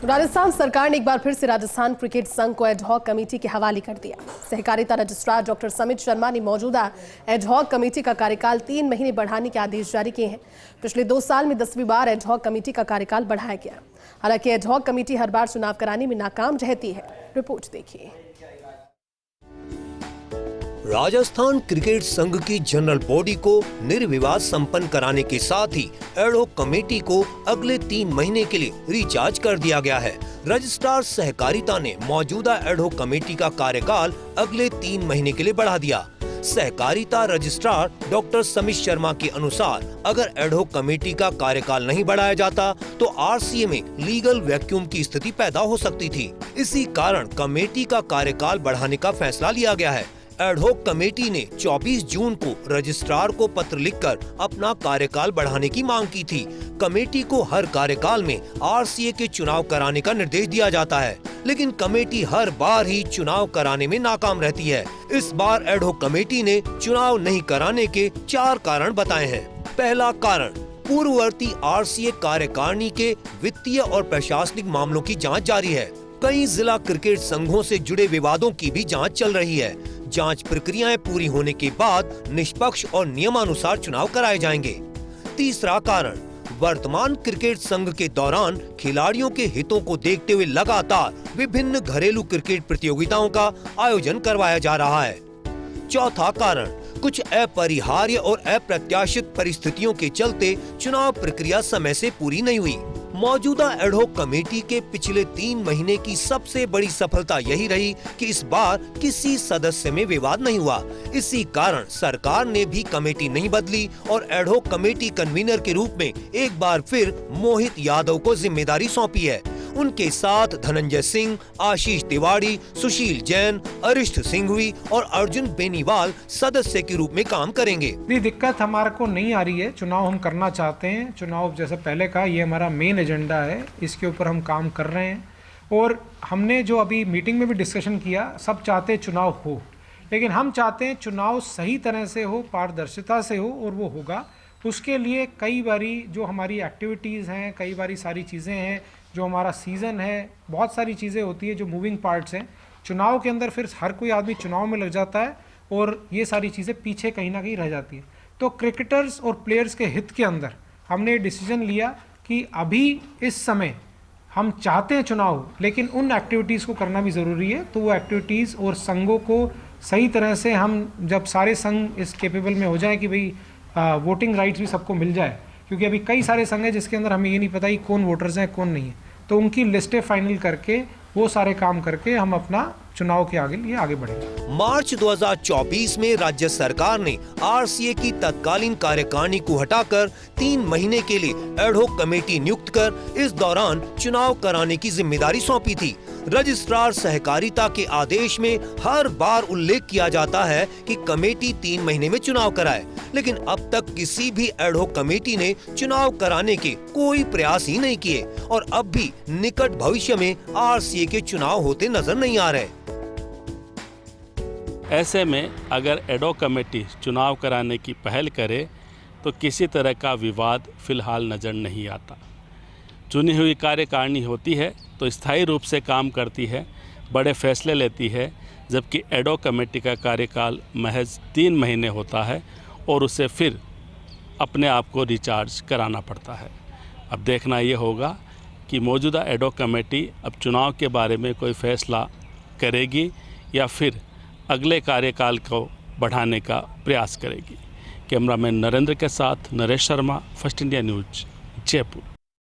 राजस्थान सरकार ने एक बार फिर से राजस्थान क्रिकेट संघ को एडहॉक कमेटी के हवाले कर दिया। सहकारिता रजिस्ट्रार डॉक्टर समित शर्मा ने मौजूदा एडहॉक कमेटी का कार्यकाल 3 महीने बढ़ाने के आदेश जारी किए हैं। पिछले 2 साल में 10वीं बार एडहॉक कमेटी का कार्यकाल बढ़ाया गया। हालांकि एडहॉक कमेटी हर बार चुनाव कराने में नाकाम रहती है। रिपोर्ट देखिए। राजस्थान क्रिकेट संघ की जनरल बॉडी को निर्विवाद संपन्न कराने के साथ ही एडहॉक कमेटी को अगले 3 महीने के लिए रिचार्ज कर दिया गया है। रजिस्ट्रार सहकारिता ने मौजूदा एडहॉक कमेटी का कार्यकाल अगले 3 महीने के लिए बढ़ा दिया। सहकारिता रजिस्ट्रार डॉक्टर समित शर्मा के अनुसार अगर एडहॉक कमेटी का कार्यकाल नहीं बढ़ाया जाता तो आरसीए में लीगल वैक्यूम की स्थिति पैदा हो सकती थी। इसी कारण कमेटी का कार्यकाल बढ़ाने का फैसला लिया गया है। एडहॉक कमेटी ने 24 जून को रजिस्ट्रार को पत्र लिखकर अपना कार्यकाल बढ़ाने की मांग की थी। कमेटी को हर कार्यकाल में आरसीए के चुनाव कराने का निर्देश दिया जाता है, लेकिन कमेटी हर बार ही चुनाव कराने में नाकाम रहती है। इस बार एडहॉक कमेटी ने चुनाव नहीं कराने के 4 कारण बताए हैं। पहला कारण, पूर्ववर्ती आरसीए कार्यकारिणी के वित्तीय और प्रशासनिक मामलों की जाँच जारी है। कई जिला क्रिकेट संघों से जुड़े विवादों की भी जाँच चल रही है। जांच प्रक्रियाएं पूरी होने के बाद निष्पक्ष और नियमानुसार चुनाव कराए जाएंगे। तीसरा कारण, वर्तमान क्रिकेट संघ के दौरान खिलाड़ियों के हितों को देखते हुए लगातार विभिन्न घरेलू क्रिकेट प्रतियोगिताओं का आयोजन करवाया जा रहा है। चौथा कारण, कुछ अपरिहार्य और अप्रत्याशित परिस्थितियों के चलते चुनाव प्रक्रिया समय से पूरी नहीं हुई। मौजूदा एडहॉक कमेटी के पिछले 3 महीने की सबसे बड़ी सफलता यही रही कि इस बार किसी सदस्य में विवाद नहीं हुआ। इसी कारण सरकार ने भी कमेटी नहीं बदली और एडहॉक कमेटी कन्वीनर के रूप में एक बार फिर मोहित यादव को जिम्मेदारी सौंपी है। उनके साथ धनंजय सिंह, आशीष तिवारी, सुशील जैन, अरिष्ट सिंघवी और अर्जुन बेनीवाल सदस्य के रूप में काम करेंगे। दिक्कत हमारे को नहीं आ रही है। चुनाव हम करना चाहते हैं। चुनाव जैसे पहले का ये हमारा मेन एजेंडा है, इसके ऊपर हम काम कर रहे हैं। और हमने जो अभी मीटिंग में भी डिस्कशन किया, सब चाहते चुनाव हो, लेकिन हम चाहते हैं चुनाव सही तरह से हो, पारदर्शिता से हो, और वो होगा। उसके लिए कई बारी जो हमारी एक्टिविटीज़ हैं, कई बारी सारी चीज़ें हैं, जो हमारा सीज़न है, बहुत सारी चीज़ें होती है जो मूविंग पार्ट्स हैं। चुनाव के अंदर फिर हर कोई आदमी चुनाव में लग जाता है और ये सारी चीज़ें पीछे कहीं ना कहीं रह जाती है। तो क्रिकेटर्स और प्लेयर्स के हित के अंदर हमने डिसीजन लिया कि अभी इस समय हम चाहते हैं चुनाव, लेकिन उन एक्टिविटीज़ को करना भी ज़रूरी है। तो वो एक्टिविटीज़ और संघों को सही तरह से हम जब सारे संघ इस केपेबल में हो जाए कि भाई वोटिंग राइट्स भी सबको मिल जाए, क्योंकि अभी कई सारे संघ हैं जिसके अंदर हमें ये नहीं पता कि कौन वोटर्स हैं कौन नहीं है, तो उनकी लिस्टें फाइनल करके वो सारे काम करके हम अपना चुनाव के आगे बढ़ेंगे। मार्च 2024 में राज्य सरकार ने आरसीए की तत्कालीन कार्यकारिणी को हटाकर 3 महीने के लिए एडहॉक कमेटी नियुक्त कर इस दौरान चुनाव कराने की जिम्मेदारी सौंपी थी। रजिस्ट्रार सहकारिता के आदेश में हर बार उल्लेख किया जाता है कि कमेटी 3 महीने में चुनाव कराए, लेकिन अब तक किसी भी एडहॉक कमेटी ने चुनाव कराने के कोई प्रयास ही नहीं किए और अब भी निकट भविष्य में आरसीए के चुनाव होते नजर नहीं आ रहे। ऐसे में अगर एडहॉक कमेटी चुनाव कराने की पहल करे तो किसी तरह का विवाद फिलहाल नज़र नहीं आता। चुनी हुई कार्यकारिणी होती है तो स्थायी रूप से काम करती है, बड़े फैसले लेती है, जबकि एडहॉक कमेटी का कार्यकाल महज 3 महीने होता है और उसे फिर अपने आप को रिचार्ज कराना पड़ता है। अब देखना ये होगा कि मौजूदा एडहॉक कमेटी अब चुनाव के बारे में कोई फैसला करेगी या फिर अगले कार्यकाल को बढ़ाने का प्रयास करेगी। कैमरामैन नरेंद्र के साथ Naresh Sharma, first India news, Jaipur.